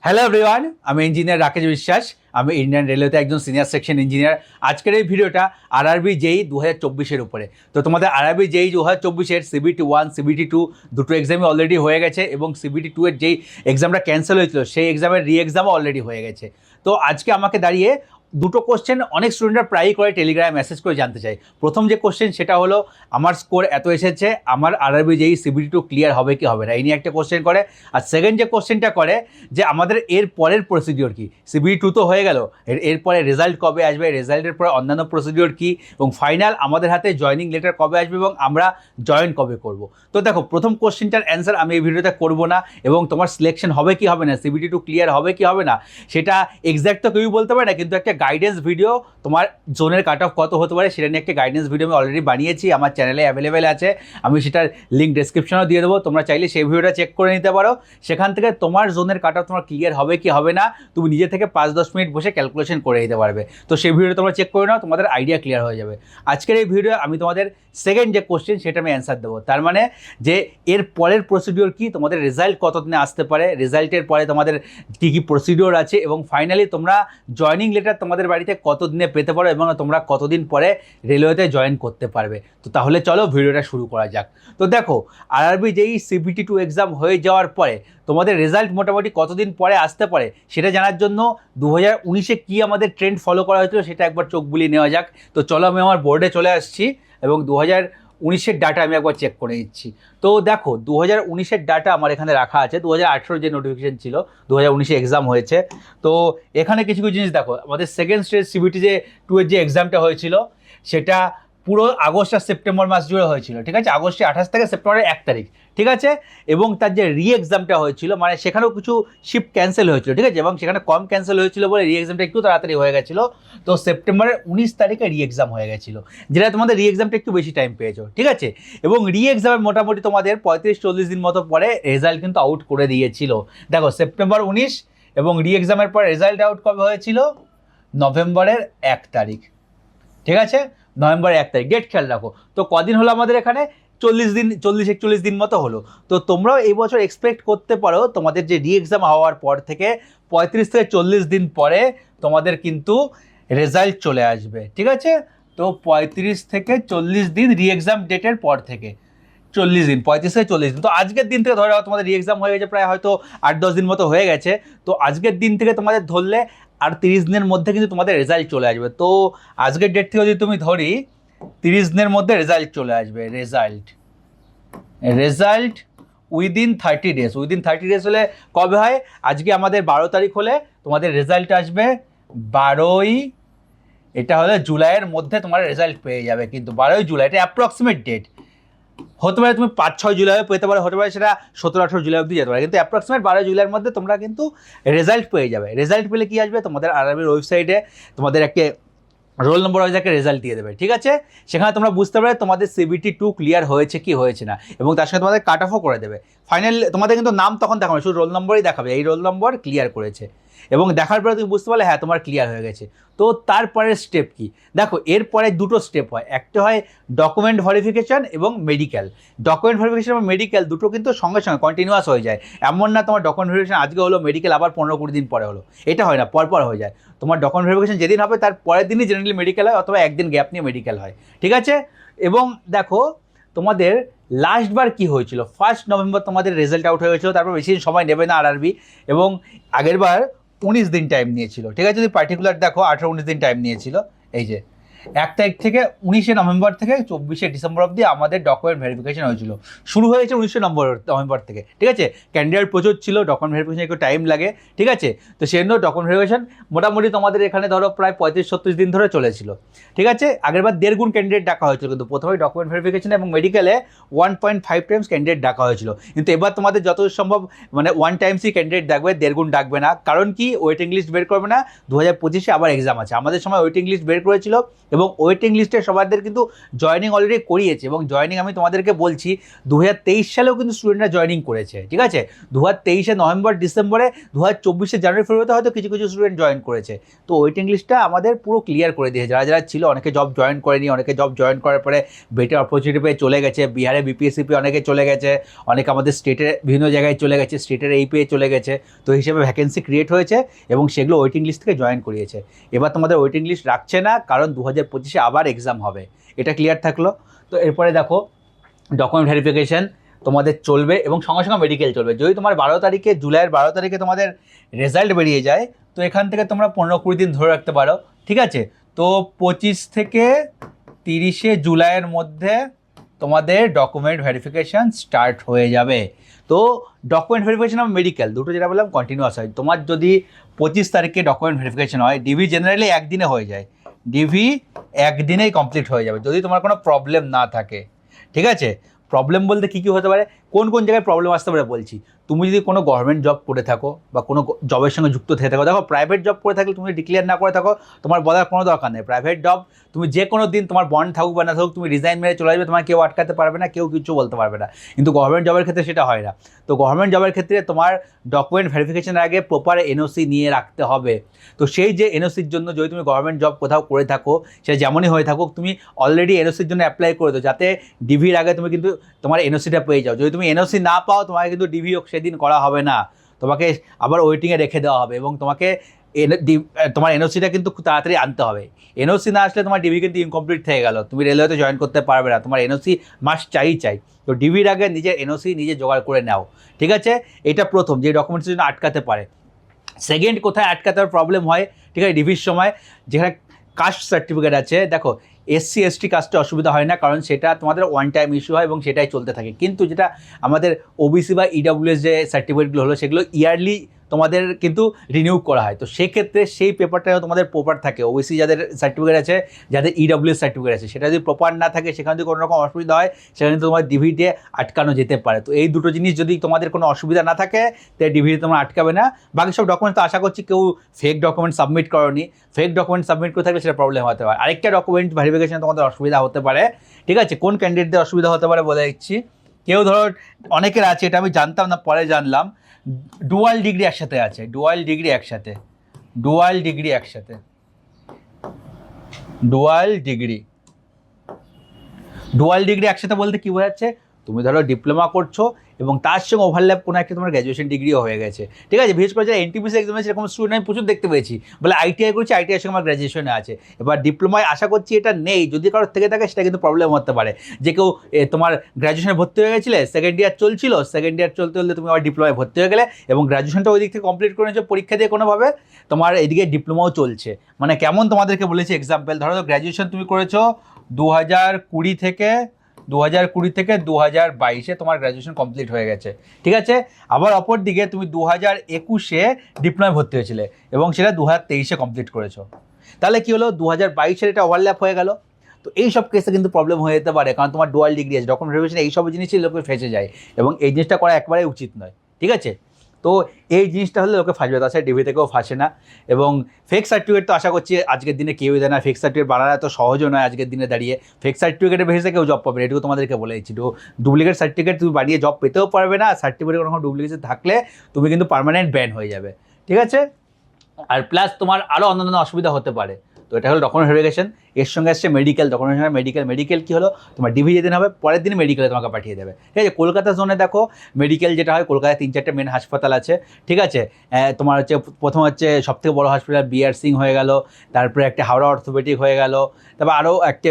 Hello everyone, আমি engineer Rakesh বিশ্বাস। আমি ইন্ডিয়ান রেলওয়েতে একজন সিনিয়র সেকশন ইঞ্জিনিয়ার। আজকের এই ভিডিওটা আরআরবি জেই 2024-এর উপরে। তো তোমাদের আরআরবি জেই 2024-এর সিবিটি 1 সিবিটি 2 দুটো এক্সামই অলরেডি হয়ে গেছে এবং সিবিটি 2 এর যেই এক্সামটা ক্যান্সেল হয়েছিল সেই এক্সামের রি এক্সামও অলরেডি হয়ে গেছে। তো আজকে আমাকে দাঁড়িয়ে দুটো কোশ্চেন অনেক স্টুডেন্টরা প্রায়ই করে টেলিগ্রামে মেসেজ করে জানতে চাই। প্রথম যে কোশ্চেন সেটা হলো আমার স্কোর এত এসেছে, আমার আরআরবি জেই সিবিটি 2 ক্লিয়ার হবে কি হবে না, এই নিয়ে একটা কোশ্চেন করে। আর সেকেন্ড যে কোশ্চেনটা করে যে আমাদের এর পরের প্রসিডিওর কি, সিবিটি 2 তো হয়ে গেল, এরপরে রেজাল্ট কবে আসবে, রেজাল্টের পরে অন্যান্য প্রসিডিওর কি, এবং ফাইনাল আমাদের হাতে জয়নিং লেটার কবে আসবে এবং আমরা জয়েন কবে করব। তো দেখো, প্রথম কোশ্চেনটার অ্যান্সার আমি এই ভিডিওতে করবো না, এবং তোমার সিলেকশন হবে কি হবে না, সিবিটি 2 ক্লিয়ার হবে কি হবে না সেটা এক্স্যাক্ট তো কেউই বলতে পারে না, কিন্তু একটা গাইডেন্স ভিডিও তোমার জোনের কাট অফ কত হতে পারে সেটা নিয়ে একটা গাইডেন্স ভিডিও আমি অলরেডি বানিয়েছি, আমার চ্যানেলে অ্যাভেলেবেল আছে। আমি সেটার লিঙ্ক ডেসক্রিপশনেও দিয়ে দেবো, তোমরা চাইলে সেই ভিডিওটা চেক করে নিতে পারো। সেখান থেকে তোমার জোনের কাট অফ তোমার ক্লিয়ার হবে কি হবে না তুমি নিজে থেকে 5-10 মিনিট বসে ক্যালকুলেশন করে দিতে পারবে। তো সেই ভিডিও তোমরা চেক করে নাও, তোমাদের আইডিয়া ক্লিয়ার হয়ে যাবে। আজকের এই ভিডিও আমি তোমাদের সেকেন্ড যে কোশ্চেন সেটা আমি অ্যান্সার দেবো, তার মানে যে এর পরের প্রসিডিওর কি, তোমাদের রেজাল্ট কতদিনে আসতে পারে, রেজাল্টের পরে তোমাদের কী কী প্রসিডিওর আছে, এবং ফাইনালি তোমরা জয়নিং লেটার তোমাদের বাড়িতে কতদিনে পেতে পারো এবং তোমরা কতদিন পরে রেলওয়েতে জয়েন করতে পারবে। তো তাহলে চলো ভিডিওটা শুরু করা যাক। তো দেখো, আরআরবি যেই সিবিটি 2 এক্সাম হয়ে যাওয়ার পরে তোমাদের রেজাল্ট মোটামুটি কতদিন পরে আসতে পারে সেটা জানার জন্য 2019-এ কী আমাদের ট্রেন্ড ফলো করা হয়েছিল সেটা একবার চোখ বুলিয়ে নেওয়া যাক। তো চলো আমি আমার বোর্ডে চলে আসছি এবং 2019-এর ডাটা আমি একবার চেক করে নিচ্ছি। তো দেখো, 2019-এর ডাটা আমার এখানে রাখা আছে। 2018 যে নোটিফিকেশন ছিল, 2019-এ এক্সাম হয়েছে। তো এখানে কিছু কিছু জিনিস দেখো, আমাদের সেকেন্ড স্টেজ সিবিটি যে 2 এর যে এক্সামটা হয়েছিল সেটা পুরো আগস্ট আর সেপ্টেম্বর মাস জুড়ে হয়েছিল, ঠিক আছে, আগস্টে 28 থেকে সেপ্টেম্বরের 1 তারিখ, ঠিক আছে। এবং তার যে রি এক্সামটা হয়েছিল, মানে সেখানেও কিছু শিফট ক্যান্সেল হয়েছিল, ঠিক আছে, এবং সেখানে কম ক্যান্সেল হয়েছিল বলে রি এক্সামটা একটু তাড়াতাড়ি হয়ে গেছিলো। তো সেপ্টেম্বরের 19 তারিখে রি এক্সাম হয়ে গেছিলো, যেটা তোমাদের রি এক্সামটা একটু বেশি টাইম পেয়েছো, ঠিক আছে। এবং রি এক্সামের মোটামুটি তোমাদের 35-40 দিন মতো পরে রেজাল্ট কিন্তু আউট করে দিয়েছিল। দেখো, সেপ্টেম্বর 19 এবং রি এক্সামের পর রেজাল্ট আউট কবে হয়েছিল, নভেম্বরের 1 তারিখ, ঠিক আছে, নভেম্বরের 1 তারিখ, ডেট খেয়াল রাখো। তো কদিন হলো আমাদের এখানে, 40 দিন, 40-41 দিন মতো হলো। তো তোমরাও এই বছর এক্সপেক্ট করতে পারো তোমাদের যে রি এক্সাম হওয়ার পর থেকে 35 থেকে 40 দিন পরে তোমাদের কিন্তু রেজাল্ট চলে আসবে, ঠিক আছে। তো 35 থেকে 40 দিন রি এক্সাম ডেটের পর থেকে, 40 দিন, 35 থেকে 40 দিন। তো আজকের দিন থেকে ধরে রাখো তোমাদের রি এক্সাম হয়ে গেছে, প্রায় হয়তো 8-10 দিন মতো হয়ে গেছে। তো আজকের দিন থেকে তোমাদের ধরলে আর 30 দিনের মধ্যে কিন্তু তোমাদের রেজাল্ট চলে আসবে। তো আজকের ডেট থেকে যদি তুমি ধরি 30 দিনের মধ্যে রেজাল্ট চলে আসবে, result within 30 days. Within 30 days হলে কবে হয়, আজকে আমাদের 12 তারিখ হলে তোমাদের রেজাল্ট আসবে 12ই, এটা হলে জুলাইয়ের মধ্যে তোমার রেজাল্ট পেয়ে যাবে। কিন্তু 12ই জুলাই এটা অ্যাপ্রক্সিমেট ডেট, হতে পারে তুমি 5-6 জুলাই পেতে পারো, হতে পারে সেটা 17-18 জুলাই অবধি যেতে পারে, কিন্তু অ্যাপ্রক্সিমেট 12 জুলাইয়ের মধ্যে তোমরা কিন্তু রেজাল্ট পেয়ে যাবে। রেজাল্ট পেলে কি আসবে, তোমাদের আরআরবির ওয়েবসাইটে তোমাদের একটা রোল নম্বর ওয়াইজ একটা রেজাল্ট দিয়ে দেবে, ঠিক আছে। সেখানে তোমরা বুঝতে পারবে তোমাদের সিবিটি 2 ক্লিয়ার হয়েছে কি হয়েছে না, এবং তার সঙ্গে তোমাদের কাট অফও করে দেবে। ফাইনাল তোমাদের কিন্তু নাম তখন দেখাবে, শুধু রোল নম্বরই দেখাবে, এই রোল নম্বর ক্লিয়ার করেছে, এবং দেখার পরে তুমি বুঝতে পারলে হ্যাঁ তোমার ক্লিয়ার হয়ে গেছে। তো তারপরের স্টেপ কি, দেখো এরপরে দুটো স্টেপ হয়, একটা হয় ডকুমেন্ট ভেরিফিকেশান এবং মেডিকেল। ডকুমেন্ট ভেরিফিকেশান এবং মেডিকেল দুটো কিন্তু সঙ্গে সঙ্গে কন্টিনিউয়াস হয়ে যায়, এমন না তোমার ডকুমেন্ট ভেরিফিকেশান আজকে হলো, মেডিকেল আবার 15-20 দিন পরে হলো, এটা হয় না, পরপর হয়ে যায়। তোমার ডকুমেন্ট ভেরিফিকেশান যেদিন হবে তার পরের দিনই জেনারেলি মেডিকেল হয়, অথবা একদিন গ্যাপ নিয়ে মেডিকেল হয়, ঠিক আছে। এবং দেখো তোমাদের লাস্টবার কি হয়েছিল, 1 নভেম্বর তোমাদের রেজাল্ট আউট হয়ে গেছিলো, তারপর বেশি দিন সময় নেবে না আরআরবি, এবং আগেরবার 19 দিন টাইম নিয়েছিল, ঠিক আছে। যদি পার্টিকুলার দেখো 18-19 দিন টাইম নিয়েছিল। এই যে 1 তারিখ থেকে 19শে নভেম্বর থেকে 24শে ডিসেম্বর অবধি আমাদের ডকুমেন্ট ভেরিফিকেশন হয়েছিল, শুরু হয়েছে 19শে নভেম্বর থেকে, ঠিক আছে। ক্যান্ডিডেট প্রচুর ছিল, ডকুমেন্ট ভেরিফিকেশন একটু টাইম লাগে, ঠিক আছে। তো সেই জন্য ডকুমেন্ট ভেরিফিকেশন মোটামুটি তোমাদের এখানে ধরো প্রায় 35-36 দিন ধরে চলেছিল, ঠিক আছে। আগেরবার 1.5 গুণ ক্যান্ডিডেট ডাকা হয়েছিল, কিন্তু প্রথমে ডকুমেন্ট ভেরিফিকেশন এবং মেডিকেলে 1.5 টাইমস ক্যান্ডিডেট ডাকা হয়েছিল। কিন্তু এবার তোমাদের যত সম্ভব মানে 1 টাইমসই ক্যান্ডিডেট ডাকবে, 1.5 গুণ ডাকবে না। কারণ কি, ওয়েটিং লিস্ট বের করবে না, 2025-এ আবার এক্সাম আছে। আমাদের সময় ওয়েটিং লিস্ট বের করেছিল এবং ওয়েটিং লিস্টে সবাইদের কিন্তু জয়েনিং অলরেডি করিয়েছে, এবং জয়েনিং আমি তোমাদেরকে বলছি 2023 সালেও কিন্তু স্টুডেন্টরা জয়েনিং করেছে, ঠিক আছে। 2023 নভেম্বর ডিসেম্বরে, 2024 জানুয়ারি ফেব্রুয়ারিতে হয়তো কিছু কিছু স্টুডেন্ট জয়েন করেছে। তো ওয়েটিং লিস্টটা আমাদের পুরো ক্লিয়ার করে দিয়েছে। যারা যারা ছিল, অনেকে জব জয়েন করেনি, অনেকে জব জয়েন করার পরে বেটার অপরচুনিটি পেয়ে চলে গেছে, বিহারে বিপিএসসি পেয়ে অনেকে চলে গেছে, অনেকে আমাদের স্টেটের বিভিন্ন জায়গায় চলে গেছে, স্টেটের এই পেয়ে চলে গেছে। তো হিসেবে ভ্যাকেন্সি ক্রিয়েট হয়েছে এবং সেগুলো ওয়েটিং লিস্ট থেকে জয়েন করিয়েছে। এবার তোমাদের ওয়েটিং লিস্ট রাখছে না, কারণ 2025 আবার এক্সাম হবে, এটা ক্লিয়ার থাকলো। তো এরপরে দেখো ডকুমেন্ট ভেরিফিকেশন তোমাদের চলবে এবং সঙ্গে সঙ্গে মেডিকেল চলবে। যদি তোমার 12 তারিখে, জুলাইয়ের 12 তারিখে তোমাদের রেজাল্ট বেরিয়ে যায়, তো এখান থেকে তোমরা 15-20 দিন ধরে রাখতে পারো, ঠিক আছে। তো 25 থেকে 30 জুলাইয়ের মধ্যে তোমাদের ডকুমেন্ট ভেরিফিকেশান স্টার্ট হয়ে যাবে। তো ডকুমেন্ট ভেরিফিকেশান আর মেডিকেল দুটো যেটা বললাম কন্টিনিউয়াস হয়। তোমার যদি 25 তারিখে ডকুমেন্ট ভেরিফিকেশান হয়, ডিভি জেনারেলি একদিনে হয়ে যায়, ডিভি একদিনেই কমপ্লিট হয়ে যাবে যদি তোমার কোনো প্রবলেম না থাকে, ঠিক আছে। প্রবলেম বলতে কী কী হতে পারে, কোন কোন জায়গায় প্রবলেম আসতে পারে বলছি। তুমি যদি কোনো গভর্নমেন্ট জব করে থাকো বা কোনো জবের সঙ্গে যুক্ত থেকে থাকো, দেখো প্রাইভেট জব করে থাকলে তুমি ডিক্লেয়ার না করে থাকো, তোমার বলার কোনো দরকার নেই। প্রাইভেট জব তুমি যে কোনো দিন তোমার বন্ড থাকুক বা না থাকুক, তুমি রিজাইন মেরে চলে আসবে, তোমার কেউ আটকাতে পারবে না, কেউ কিছু বলতে পারবে না। কিন্তু গভর্নমেন্ট জবের ক্ষেত্রে সেটা হয় না। তো গভর্নমেন্ট জবের ক্ষেত্রে তোমার ডকুমেন্ট ভেরিফিকেশনের আগে প্রপার এনওসি নিয়ে রাখতে হবে। তো সেই যে এনওসির জন্য, যদি তুমি গভর্নমেন্ট জব কোথাও করে থাকো, সেটা যেমনই হয়ে থাকুক, তুমি অলরেডি এনওসির জন্য অ্যাপ্লাই করে দাও, যাতে ডিভির আগে তুমি কিন্তু তোমার এনওসিটা পেয়ে যাও। যদি তুমি এনওসি না পাও, তোমাকে কিন্তু ডিভিও সেদিন করা হবে না, তোমাকে আবার ওয়েটিংয়ে রেখে দেওয়া হবে এবং তোমাকে তোমার এনওসিটা কিন্তু খুব তাড়াতাড়ি আনতে হবে। এনওসি না আসলে তোমার ডিভি কিন্তু ইনকমপ্লিট থেকে গেল, তুমি রেলওয়েতে জয়েন করতে পারবে না, তোমার এনওসি মাস্ট চাই। তো ডিভির আগে নিজের এনওসি নিজে জোগাড় করে নাও, ঠিক আছে। এটা প্রথম যে ডকুমেন্টসের জন্য আটকাতে পারে। সেকেন্ড, কোথায় আটকাতে প্রবলেম হয়, ঠিক আছে, ডিভির সময় যেখানে কাস্ট সার্টিফিকেট আছে, দেখো এসসি এসটি কাস্টে অসুবিধা হয় না, কারণ সেটা তোমাদের ওয়ান টাইম ইস্যু হয় এবং সেটাই চলতে থাকে। কিন্তু যেটা আমাদের ওবিসি বা ইডাব্লিউএস যে সার্টিফিকেটগুলো হলো, সেগুলো ইয়ারলি তোমাদের কিন্তু রিনিউ করা হয়। তো সেক্ষেত্রে সেই পেপারটাও তোমাদের প্রপার থাকে। ওবিসি যাদের সার্টিফিকেট আছে, যাদের ইডাব্লিউএস সার্টিফিকেট আছে, সেটা যদি প্রপার না থাকে, সেখানে যদি কোনো রকম অসুবিধা হয়, সেখানে তোমার ডিভিতে আটকানো যেতে পারে। তো এই দুটো জিনিস যদি তোমাদের কোনো অসুবিধা না থাকে, তাই ডিভিতে তোমরা আটকাবে না। বাকি সব ডকুমেন্ট তো আশা করছি কেউ ফেক ডকুমেন্ট সাবমিট করোনি। ফেক ডকুমেন্ট সাবমিট করে থাকলে সেটা প্রবলেম হতে পারে। আরেকটা ডকুমেন্ট ভেরিফিকেশন তোমাদের অসুবিধা হতে পারে, ঠিক আছে। কোন ক্যান্ডিডেটদের অসুবিধা হতে পারে বলে দিচ্ছি। কেউ ধরো, অনেকের আছে, এটা আমি জানতাম না, পরে জানলাম, ডুয়াল ডিগ্রি একসাথে আছে, ডুয়াল ডিগ্রি একসাথে বলতে কী বোঝাচ্ছে, তুমি ধরো ডিপ্লোমা করছো এবং তার সঙ্গে ওভারল্যাপ কোনো একটা তোমার গ্র্যাজুয়েশন ডিগ্রিও হয়ে গেছে, ঠিক আছে। বিশেষ করে যারা এনটিপিসি এক্সামে সেরকম স্টুডেন্ট আমি প্রচুর দেখতে পেয়েছি, বলে আইটিআই করছি, আইটিআইয়ের সঙ্গে আমার গ্র্যাজুয়েশনে আছে। এবার ডিপ্লোমায় আশা করছি এটা নেই, যদি কারোর থেকে থাকে সেটা কিন্তু প্রবলেম হতে পারে। যে কেউ তোমার গ্র্যাজুয়েশনে ভর্তি হয়ে গেছিলে, সেকেন্ড ইয়ার চলতে তুমি আবার ডিপ্লোমায় ভর্তি হয়ে গেলে এবং গ্র্যাজুয়েশনটা ওই দিক থেকে কমপ্লিট করে নিয়েছো পরীক্ষা দিয়ে কোনোভাবে, তোমার এদিকে ডিপ্লোমাও চলছে। মানে কেমন তোমাদেরকে বলেছি এক্সাম্পল, ধরো গ্র্যাজুয়েশন তুমি করেছো 2020 থেকে 2022 তোমার গ্র্যাজুয়েশন কমপ্লিট হয়ে গেছে, ঠিক আছে। আবার অপর দিকে তুমি 2021 ডিপ্লোমায় ভর্তি হয়েছিলে এবং সেটা 2023 কমপ্লিট করেছো, তাহলে কী হলো, 2022 এটা ওভারল্যাপ হয়ে গেল। তো এই সব কেসে কিন্তু প্রবলেম হয়ে যেতে পারে, কারণ তোমার ডুয়াল ডিগ্রি আছে, ডকুমেন্ট ভেরিফিকেশন এইসব জিনিসই লোকে ফেঁসে যায় এবং এই জিনিসটা করা একবারে উচিত নয়, ঠিক আছে। তো এই জিনিসটা হলে লোকে ফাঁসবে, তাছাড়া ডিভি থেকেও ফাঁসে না। এবং ফেক সার্টিফিকেট তো আশা করছি আজকের দিনে কেউই দেয় না, ফেক সার্টিফিকেট বানানো এত সহজও নয় আজকের দিনে দাঁড়িয়ে। ফেক সার্টিফিকেটের বেসিসে কেউ জব পাবে, এটুকু তোমাদেরকে বলে দিচ্ছি। তো ডুপ্লিকেট সার্টিফিকেট তুমি বানিয়ে জব পেতেও পারবে না, সার্টিফিকেট কোনো ডুপ্লিকেট থাকলে তুমি কিন্তু পার্মানেন্ট ব্যান হয়ে যাবে, ঠিক আছে। আর প্লাস তোমার আরও অন্যান্য অসুবিধা হতে পারে। তো এটা হলো ডকুমেন্ট ভেরিফিকেশন। এর সঙ্গে আসছে মেডিকেল, ডকুমেন্টেশন মেডিকেল কী হলো, তোমার ডিভি যেদিন হবে পরের দিন মেডিকেলে তোমাকে পাঠিয়ে দেবে, ঠিক আছে। কলকাতা জোনে দেখো মেডিকেল যেটা হয়, কলকাতায় 3-4টে মেন হাসপাতাল আছে, ঠিক আছে। তোমার হচ্ছে প্রথম হচ্ছে সবথেকে বড় হসপিটাল বিআর সিং হয়ে গেল, তারপরে একটা হাওড়া অর্থোপেডিক হয়ে গেল, তারপর আরও একটা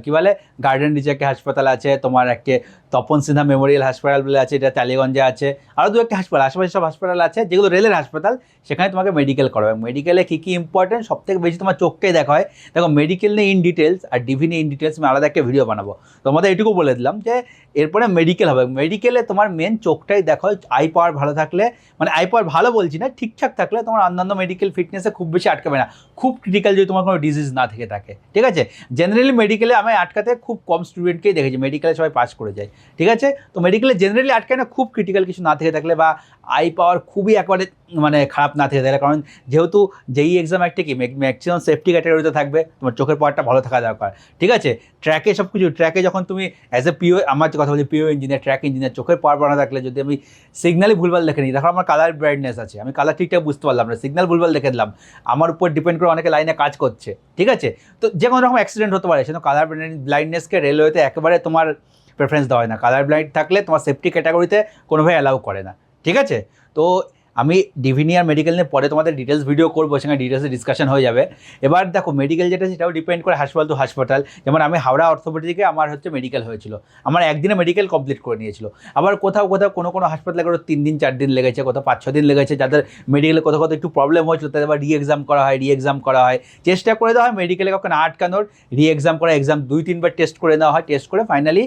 কী বলে গার্ডেন রিচ একটা হাসপাতাল আছে, তোমার একটা তপন সিনহা মেমোরিয়াল হাসপাতাল বলে আছে, এটা টালিগঞ্জে আছে, আরও 2-1টা হাসপাতাল, আশেপাশে সব হাসপাতাল আছে যেগুলো রেলের হাসপাতাল, সেখানে তোমাকে মেডিকেল করাবে। মেডিকেলে কী কী ইম্পর্টেন্ট, সবথেকে বেশি তোমার চোখটাই দেখা হয়। দেখো মেডিকেল নিয়ে ইন ডিটেলস আর ডিভি নিয়ে ইন ডিটেলস আমি আলাদা একটা ভিডিও বানাবো, তোমাদের এটুকু বলে দিলাম যে এরপরে মেডিকেল হবে। মেডিকেলে তোমার মেন চোখটাই দেখা হয়, আই পাওয়ার ভালো থাকলে, মানে আই পাওয়ার ভালো বলছি না, ঠিকঠাক থাকলে তোমার অন্যান্য মেডিকেল ফিটনেসে খুব বেশি আটকাবে না, খুব ক্রিটিক্যাল যদি তোমার কোনো ডিজিজ না থেকে থাকে, ঠিক আছে। জেনারেলি মেডিকেলে আমি আটকাতে খুব কম স্টুডেন্টকেই দেখেছি, মেডিকেলে সবাই পাস করে যায়, ঠিক আছে। তো মেডিকেলে জেনারেলি আটকায় না, খুব ক্রিটিক্যাল কিছু না থেকে থাকলে বা আই পাওয়ার খুবই একবারে মানে খারাপ না থেকে থাকলে, কারণ যেহেতু যেই এক্সাম একটা কি ম্যাক্সিমাম সেফটি ক্যাটাগরিতে থাকবে, তোমার চোখের পাওয়ারটা ভালো থাকা দরকার, ঠিক আছে। ট্র্যাকে সব কিছু, ট্র্যাকে যখন তুমি অ্যাজ এ পিও, আমার কথা বলছি পিও ইঞ্জিনিয়ার, ট্র্যাক ইঞ্জিনিয়ার, চোখের পাওয়ার বানা থাকলে যদি আমি সিগন্যালই ভুলভাল দেখে নিই, দেখো আমার কালার ব্রাইটনেস আছে, আমি কালার ঠিকঠাক বুঝতে পারলাম না, সিগন্যাল ভুলভাল দেখে দিলাম, আমার উপর ডিপেন্ড করে অনেকে লাইনে কাজ করছে, ঠিক আছে। তো যে কোনো রকম অ্যাক্সিডেন্ট হতে পারে, সেজন্য কালার ব্লাইন্ডনেসকে রেলওয়েতে একেবারে তোমার প্রেফারেন্স দেওয়া হয় না। কালার ব্লাইন্ড থাকলে তোমার সেফটি ক্যাটাগরিতে কোনোভাবে অ্যালাউ করে না, ঠিক আছে। তো আমি ডিভিনি আর মেডিকেল নিয়ে পরে তোমাদের ডিটেলস ভিডিও করবো, সেখানে ডিটেলসে ডিসকাশন হয়ে যাবে। এবার দেখো মেডিকেল যেটা সেটাও ডিপেন্ড করে হাসপাতাল টু হাসপাতাল। যেমন আমি হাওড়া অর্থোপেডিকে আমার হচ্ছে মেডিকেল হয়েছিল, আমার একদিনে মেডিকেল কমপ্লিট করে নিয়েছিল। আবার কোথাও কোনো হাসপাতালে করে 3 দিন 4 দিন লেগেছে, কোথাও 5-6 দিন লেগেছে। যাদের মেডিকেলে কোথাও একটু প্রবলেম হয়েছিল তাদের আবার রি এক্সাম করা হয়, চেষ্টা করে দেওয়া হয় মেডিকেলে কাউকে না আটকানোর, রি এক্সাম করা, এক্সাম 2-3 বার টেস্ট করে নেওয়া হয়, টেস্ট করে ফাইনালি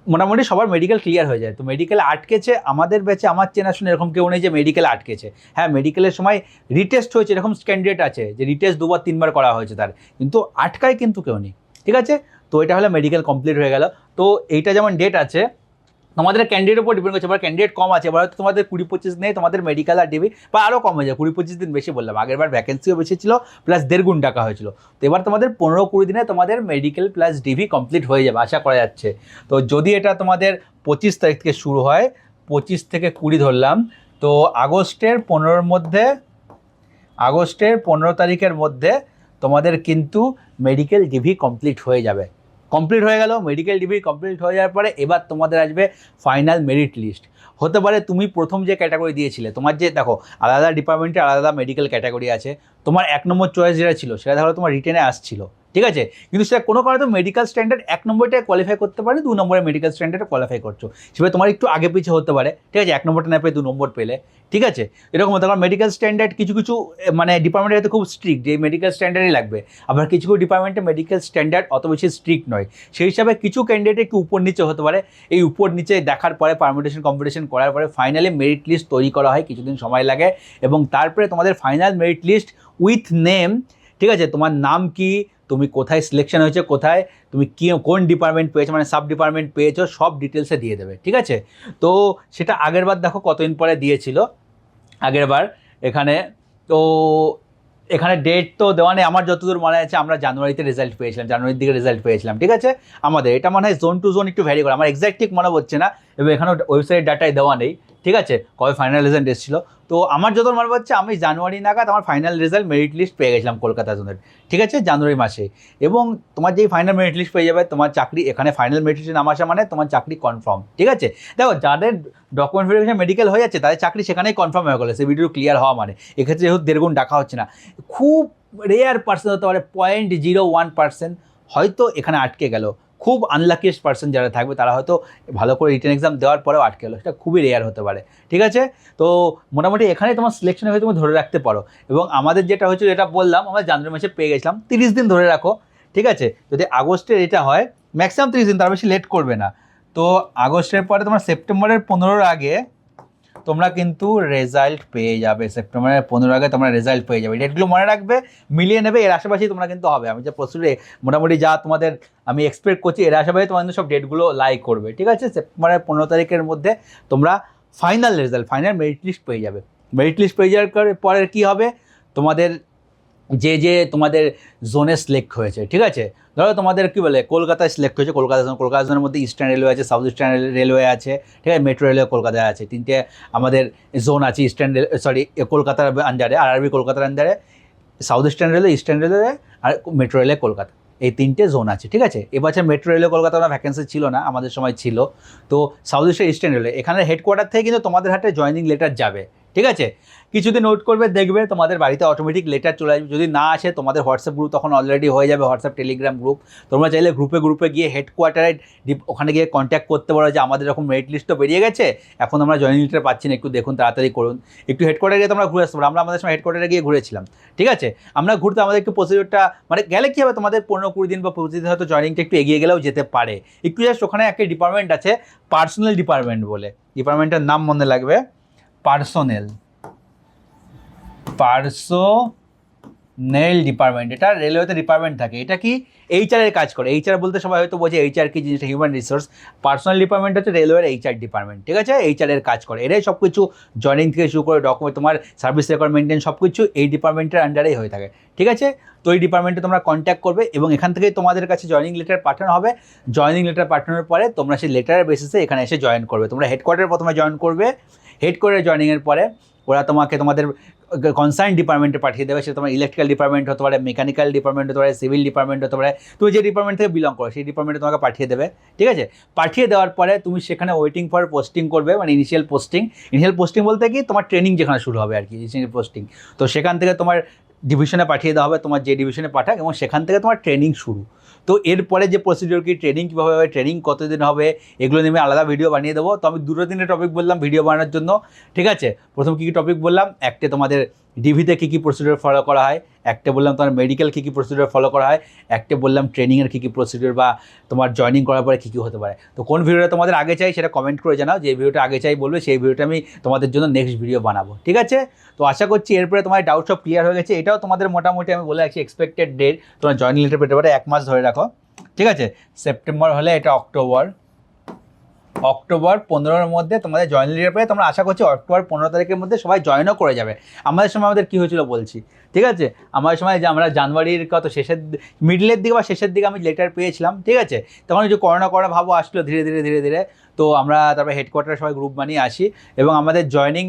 মোটামুটি সবার মেডিকেল ক্লিয়ার হয়ে যায়। তো মেডিকেলে আটকেছে আমাদের ব্যাচে, আমার চেনাশোনা এরকম কেউ নেই যে মেডিকেলে আটকেছে। হ্যাঁ, মেডিকেলের সময় রিটেস্ট হয়েছে, এরকম ক্যান্ডিডেট আছে যে রিটেস্ট 2 বার 3 বার করা হয়েছে তার, কিন্তু আটকায় কিন্তু কেউ নেই, ঠিক আছে। তো এটা হলো মেডিকেল কমপ্লিট হয়ে গেল। তো এইটা যেমন ডেট আছে, তোমাদের ক্যান্ডিডেটের উপর ডিপেন্ড করছে। এবার ক্যান্ডিডেট কম আছে, এবার হয়তো তোমাদের 20-25 নেই, তোমাদের মেডিকেল আর ডিবি বা আরও কম হয়ে যায়, 20-25 দিন বেশি বললাম, আগেরবার ভ্যাকেন্সিও বেশি ছিল প্লাস 1.5 গুণ টাকা হয়েছিল। তো এবার তোমাদের 15-20 দিনে তোমাদের মেডিকেল প্লাস ডিভি কমপ্লিট হয়ে যাবে আশা করা যাচ্ছে। তো যদি এটা তোমাদের 25 তারিখ থেকে শুরু হয়, 25 থেকে 20 ধরলাম, তো আগস্টের 15 তারিখের মধ্যে তোমাদের কিন্তু মেডিকেল ডিভি কমপ্লিট হয়ে যাবে। কমপ্লিট হয়ে গেল মেডিকেল ডিগ্রি কমপ্লিট হয়ে যাওয়ার পরে এবার তোমাদের আসবে ফাইনাল মেরিট লিস্ট। হতে পারে তুমি প্রথম যে ক্যাটাগরি দিয়েছিলে, তোমার যে দেখো আলাদা ডিপার্টমেন্টে আলাদা মেডিকেল ক্যাটাগরি আছে, তোমার 1 নম্বর চয়েস যেটা ছিল সেটা ধরো তোমার রিটেনে আসছিল, ঠিক আছে, কিন্তু সেটা কোনো কারণে তো মেডিকেল স্ট্যান্ডার্ড 1 নম্বরটায় কোয়ালিফাই করতে পারে, 2 নম্বরে মেডিকেল স্ট্যান্ডার্ডে কোয়ালিফাই করছো, সেটা তোমার একটু আগে পিছিয়ে হতে পারে, ঠিক আছে, 1 নম্বরটা না পেয়ে 2 নম্বর পেলে, ঠিক আছে। এরকম হতে পারে মেডিকেল স্ট্যান্ডার্ড কিছু মানে ডিপার্টমেন্টে হয়তো খুব স্ট্রিক্ট, যে মেডিকেল স্ট্যান্ডার্ডই লাগবে, আবার কিছু ডিপার্টমেন্টে মেডিকেল স্ট্যান্ডার্ড অত বেশি স্ট্রিক্ট নয়, সেই হিসাবে কিছু ক্যান্ডিডেট একটু উপর নিচে হতে পারে। এই উপর নিচে দেখার পরে পারমিটেশন কম্পিটিশন করার পরে ফাইনালি মেরিট লিস্ট তৈরি করা হয়, কিছুদিন সময় লাগে, এবং তারপরে তোমাদের final merit list with name, ঠিক আছে, তোমার নাম কি, তুমি কোথায় সিলেকশন হয়েছে, কোথায় তুমি কোন ডিপার্টমেন্ট পেয়েছো, মানে সাব ডিপার্টমেন্ট পেয়েছো, সব ডিটেলসে দিয়ে দেবে, ঠিক আছে। তো সেটা আগেরবার দেখো কতদিন পরে দিয়েছিল আগেরবার এখানে, তো এখানে ডেট তো দেওয়া নেই, আমার যতদূর মনে আছে আমরা জানুয়ারিতে রেজাল্ট পেয়েছিলাম, জানুয়ারির দিকে রেজাল্ট পেয়েছিলাম, ঠিক আছে। আমাদের এটা মনে হয় জোন টু জোন একটু ভ্যারি করে, আমার এক্স্যাক্ট ঠিক মনে হচ্ছে না, এবং এখানেও ওয়েবসাইট ডাটায় দেওয়া নেই, ঠিক আছে, কবে ফাইনাল রেজাল্ট এসেছিলো। তো আমার যত মনে হচ্ছে আমি জানুয়ারি নাগাদ আমার ফাইনাল রেজাল্ট মেরিট লিস্ট পেয়ে গেছিলাম কলকাতা জোনের, ঠিক আছে, জানুয়ারি মাসে। এবং তোমার যেই ফাইনাল মেরিট লিস্ট পেয়ে যাবে, তোমার চাকরি এখানে ফাইনাল মেরিট লিস্টে নাম আসা মানে তোমার চাকরি কনফার্ম, ঠিক আছে। দেখো যাদের ডকুমেন্ট ভেরিফিকেশন মেডিকেল হয়ে যাচ্ছে তাদের চাকরি সেখানেই কনফার্ম হয়ে গেলো, সেই ভিডিও ক্লিয়ার হওয়া মানে, এক্ষেত্রে যেহেতু 1.5 গুণ ডাকা হচ্ছে না, খুব রেয়ার পার্সেন্ট হতে পারে 0.01% হয়তো এখানে আটকে গেল, খুব আনলাকিয়েস্ট পার্সন যারা থাকবে তারা হয়তো ভালো করে রিটেন এক্সাম দেওয়ার পরেও আটকে গেলো, সেটা খুবই রেয়ার হতে পারে, ঠিক আছে। তো মোটামুটি এখানে তোমার সিলেকশন হয়ে তুমি ধরে রাখতে পারো। এবং আমাদের যেটা হয়েছিল যেটা বললাম, আমরা জানুয়ারি মাসে পেয়ে গেছিলাম, 30 দিন ধরে রাখো, ঠিক আছে। যদি আগস্টের এটা হয় ম্যাক্সিমাম 30 দিন, তার বেশি লেট করবে না। তো আগস্টের পরে তোমার সেপ্টেম্বরের 15-র আগে তোমরা কিন্তু রেজাল্ট পেয়ে যাবে, সেপ্টেম্বরের 15 আগে তোমরা রেজাল্ট পেয়ে যাবে, ডেটগুলো মনে রাখবে, মিলিয়ে নেবে, এর আশেপাশেই তোমরা কিন্তু হবে। আমি যে প্রস্তুতি মোটামুটি যা তোমাদের আমি এক্সপেক্ট করছি এর আশেপাশে তোমাদের সব ডেটগুলো লাইক করবে, ঠিক আছে। সেপ্টেম্বরের 15 তারিখের মধ্যে তোমরা final result, final merit list পেয়ে যাবে। মেরিট লিস্ট পেয়ে যাওয়ার পরে কী হবে, তোমাদের যে তোমাদের জোনে সিলেক্ট হয়েছে, ঠিক আছে, ধরো তোমাদের কী বলে কলকাতায় সিলেক্ট হয়েছে, কলকাতা জোনের মধ্যে ইস্টার্ন রেলওয়ে আছে, সাউথ ইস্টার্ন রেলওয়ে আছে, ঠিক আছে, মেট্রো রেলওয়ে কলকাতায় আছে, 3টে আমাদের জোন আছে, কলকাতার আন্ডারে, আরআরবি কলকাতার আন্ডারে, সাউথ ইস্টার্ন রেলওয়ে আর মেট্রো রেলওয়ে কলকাতা, এই 3টে জোন আছে, ঠিক আছে। এবছর মেট্রো রেলওয়ে কলকাতা ভ্যাকেন্সি ছিল না, আমাদের সময় ছিল। তো সাউথ ইস্টার্ন রেলওয়ে এখানে হেডকোয়ার্টার থেকে কিন্তু তোমাদের হাতে জয়েনিং লেটার যাবে, ঠিক আছে। কিছুদিন নোট করবে, দেখবে তোমাদের বাড়িতে অটোমেটিক লেটার চলে আসবে। যদি না আসে তোমাদের হোয়াটসঅ্যাপ গ্রুপ তখন অলরেডি হয়ে যাবে, হোয়াটসঅ্যাপ টেলিগ্রাম গ্রুপ, তোমরা চাইলে গ্রুপে গিয়ে হেডকোয়ার্টারে ওখানে গিয়ে কন্ট্যাক্ট করতে পারো যে আমাদের এরকম মেরিট লিস্ট তো বেরিয়ে গেছে, এখন আমরা জয়েনিং লেটার পাচ্ছি না, একটু দেখুন, তাড়াতাড়ি করুন। একটু হেডকোয়ার্টারে গিয়ে তোমরা ঘুরে আসতে পারো, আমরা আমাদের সময় হেডকোয়ার্টারে গিয়ে ঘুরেছিলাম, ঠিক আছে। আমরা ঘুরতে আমাদের একটু প্রসিডিওরটা মানে গেলে কী হবে, তোমাদের 15-20 দিন বা 25 দিন হয়তো জয়েনিংটা একটু এগিয়ে গেলেও যেতে পারে। একটু জাস্ট ওখানে একটা ডিপার্টমেন্ট আছে পার্সোনাল ডিপার্টমেন্ট বলে, ডিপার্টমেন্টের নাম মনে লাগবে, পার্সোনাল নেল ডিপার্টমেন্ট, এটা রেলওয়েতে ডিপার্টমেন্ট থাকে। এটা কি এইচআর এর কাজ করে। এইচআর বলতে সবাই হয়তো বোঝে এইচআর কি জিনিসটা, হিউম্যান রিসোর্স। পার্সোনাল ডিপার্টমেন্ট হচ্ছে রেলওয়ের এইচআর ডিপার্টমেন্ট, ঠিক আছে? এইচআর এর কাজ করে, এরাই সব কিছু জয়েনিং থেকে শুরু করে ডকুমেন্ট, তোমার সার্ভিস রেকর্ড মেনটেন সব কিছু এই ডিপার্টমেন্টের আন্ডারেই হয়ে থাকে, ঠিক আছে? তো এই ডিপার্টমেন্টে তোমরা কন্ট্যাক্ট করবে এবং এখান থেকেই তোমাদের কাছে জয়েনিং লেটার পাঠানো হবে। জয়েনিং লেটার পাঠানোর পরে তোমরা সেই লেটারের বেসিসে এখানে এসে জয়েন করবে। তোমরা হেডকোয়ার্টারে প্রথমে জয়েন করবে, হেডকোয়ার্টারে জয়েনিংয়ের পরে ওরা তোমাকে তোমাদের কনসার্ন ডিপার্টমেন্টে পাঠিয়ে দেবে। সেটা তোমার ইলেকট্রিক্যাল ডিপার্টমেন্ট হতে পারে, মেকানিক্যাল ডিপার্টমেন্ট হতে পারে, সিভিল ডিপার্টমেন্ট হতে পারে, তুমি যে ডিপার্টমেন্ট থেকে বিলং করো সেই ডিপার্টমেন্টে তোমাকে পাঠিয়ে দেবে, ঠিক আছে? পাঠিয়ে দেওয়ার পরে তুমি সেখানে ওয়েটিং ফর পোস্টিং করবে, মানে ইনিশিয়াল পোস্টিং বলতে কি তোমার ট্রেনিং যেখানে শুরু হবে আর কি, ইনিশিয়াল পোস্টিং। তো সেখান থেকে তোমার ডিভিশনে পাঠিয়ে দেওয়া হবে, তোমার যে ডিভিশনে পাঠাক, এবং সেখান থেকে তোমার ট্রেনিং শুরু। তো এরপরে যে প্রসিডিওর কি, ট্রেনিং কীভাবে হবে, ট্রেনিং কতদিন হবে, এগুলো নিয়ে আমি আলাদা ভিডিও বানিয়ে দেবো। তো আমি দুটো দিনের টপিক বললাম ভিডিও বানানোর জন্য, ঠিক আছে? প্রথম কী কী টপিক বললাম, একটা তোমাদের ডিভিতে কী কী প্রসিডিওর ফলো করা হয়, একটা বললাম তোমার মেডিকেল কী কী প্রসিডিওর ফলো করা হয়, একটা বললাম ট্রেনিংয়ের কী কী প্রসিডিওর বা তোমার জয়েনিং করার পরে কী কী হতে পারে। তো কোন ভিডিওটা তোমাদের আগে চাই সেটা কমেন্ট করে জানাও, যে ভিডিওটা আগে চাই বলবে সেই ভিডিওটা আমি তোমাদের জন্য নেক্সট ভিডিও বানাবো, ঠিক আছে? তো আশা করছি এরপরে তোমার ডাউট সব ক্লিয়ার হয়ে গেছে। এটাও তোমাদের মোটামুটি আমি বলে রাখছি এক্সপেক্টেড ডেট, তোমার জয়েনিং লেটার পেতে পারে 1 মাস ধরে রাখো, ঠিক আছে? সেপ্টেম্বর হলে এটা অক্টোবর 15-র মধ্যে তোমাদের জয়েন লেটার পেয়ে তোমরা আশা করছি অক্টোবর 15 তারিখের মধ্যে সবাই জয়েনও করে যাবে। আমাদের সময় আমাদের কী হয়েছিল বলছি, ঠিক আছে? আমাদের সময় যে আমরা জানুয়ারির কত শেষের মিডলের দিকে বা শেষের দিকে আমি লেটার পেয়েছিলাম, ঠিক আছে? তখন যে করোনা ভাবও আসলো ধীরে ধীরে। তো আমরা তারপরে হেডকোয়ার্টারে সবাই গ্রুপ বানিয়ে আসি এবং আমাদের জয়েনিং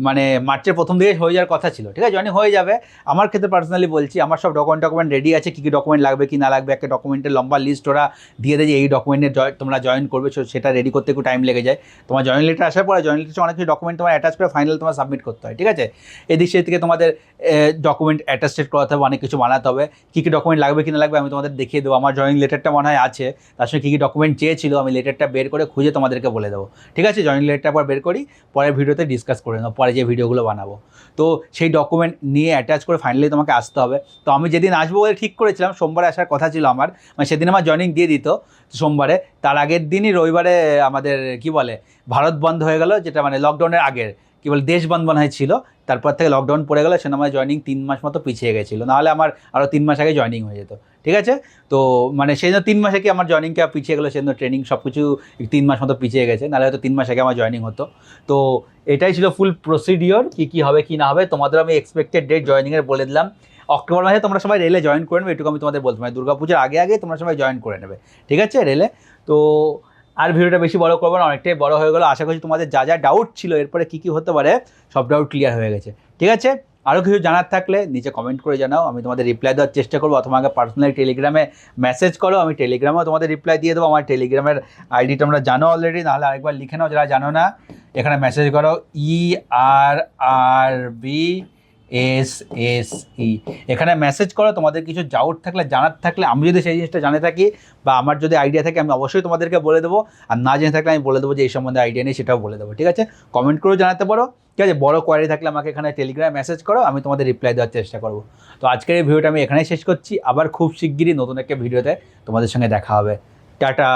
মানে মার্চের প্রথম দিকে হয়ে যাওয়ার কথা ছিল, ঠিক আছে? জয়েনিং হয়ে যাবে। আমার ক্ষেত্রে পার্সোনালি বলছি, আমার সব ডকুমেন্ট রেডি আছে, কী কী ডকুমেন্ট লাগবে কি না লাগবে, একটা ডকুমেন্টের লম্বা লিস্ট ওরা দিয়ে দেয় যে এই ডকুমেন্টে তোমরা জয়েন করবে, সেটা রেডি করতে একটু টাইম লেগে যায়। তোমার জয়েন লেটার আসার পরে জয়েন লেটারে অনেক কিছু ডকুমেন্ট তোমার অ্যাটাচ করে ফাইনাল তোমার সাবমিট করতে হয়, ঠিক আছে? এদিক সেদিক থেকে তোমাদের ডকুমেন্ট অ্যাটাস্টেড করাতে হবে, অনেক কিছু বানাতে হবে। কী কী ডকুমেন্ট লাগবে কি না লাগবে আমি তোমাদের দেখিয়ে দেবো। আমার জয়েনিং লেটারটা মনে হয় আছে, তার সঙ্গে কী কী ডকুমেন্ট চেয়েছিল আমি লেটারটা বের করে খুঁজে তোমাদেরকে বলে দেবো, ঠিক আছে? জয়েনিং লেটারটা পর বের করি, পরের ভিডিওতে ডিসকাস করে নেবো, পরে যে ভিডিওগুলো বানাবো। তো সেই ডকুমেন্ট নিয়ে অ্যাটাচ করে ফাইনালি তোমাকে আসতে হবে। তো আমি যেদিন আসবো বলে ঠিক করেছিলাম, সোমবারে আসার কথা ছিল আমার, মানে সেদিন আমার জয়েনিং দিয়ে দিত সোমবারে। তার আগের দিনই রবিবারে আমাদের কি বলে ভারত বন্ধ হয়ে গেল, যেটা মানে লকডাউনের আগের কি বলে দেশ বন্ধ মনে হয় ছিল, তারপর থেকে লকডাউন পড়ে গেলো, সেটা আমার জয়েনিং 3 মাস মতো পিছিয়ে গেছিলো, নাহলে আমার আরও 3 মাস আগে জয়েনিং হয়ে যেত, ঠিক আছে? তো মানে সেই জন্য 3 মাসে কি আমার জয়েনিংটা পিছিয়ে গেলো, সেই জন্য ট্রেনিং সব কিছু 3 মাস মতো পিছিয়ে গেছে, নাহলে হয়তো 3 মাস আগে আমার জয়েনিং হতো। তো এটাই ছিল ফুল প্রসিডিওর, কী হবে কি না হবে। তোমাদের আমি এক্সপেক্টেড ডেট জয়েনিংয়ের বলে দিলাম, অক্টোবর মাসে তোমরা সবাই রেলে জয়েন করে নেবে, এটুকু আমি তোমাদের বলতে পারি। দুর্গাপূজার আগে তোমরা সবাই জয়েন করে নেবে, ঠিক আছে, রেলে। তো আর ভিডিওটা বেশি বড় করবো না, অনেকটাই বড় হয়ে গেলো। আশা করছি তোমাদের যা ডাউট ছিল এরপরে কী হতে পারে সব ডাউট ক্লিয়ার হয়ে গেছে, ঠিক আছে? আরও কিছু জানার থাকলে নিচে কমেন্ট করে জানাও, আমি তোমাদের রিপ্লাই দেওয়ার চেষ্টা করবো, অথবা আমাকে পার্সোনালি টেলিগ্রামে মেসেজ করো, আমি টেলিগ্রামেও তোমাদের রিপ্লাই দিয়ে দেবো। আমার টেলিগ্রামের আইডি তোমরা জানো অলরেডি, নাহলে আরেকবার লিখে নাও যারা জানো না। এখানে মেসেজ করো ERRBSSE, এখানে মেসেজ করো। তোমাদের কিছু ডাউট থাকলে জানার থাকলে, আমি যদি সেই জিনিসটা জানে থাকি বা আমার যদি আইডিয়া থাকে আমি অবশ্যই তোমাদেরকে বলে দেবো, আর না জেনে থাকলে আমি বলে দেবো যে এই সম্বন্ধে আইডিয়া নেই, সেটাও বলে দেবো, ঠিক আছে? কমেন্ট করেও জানাতে পারো, ঠিক আছে? বড় কোয়ারি থাকলে আমাকে এখানে টেলিগ্রামে মেসেজ করো, আমি তোমাদের রিপ্লাই দেওয়ার চেষ্টা করবো। তো আজকের এই ভিডিওটা আমি এখানেই শেষ করছি, আবার খুব শিগগিরই নতুন একটা ভিডিওতে তোমাদের সঙ্গে দেখা হবে। টাটা।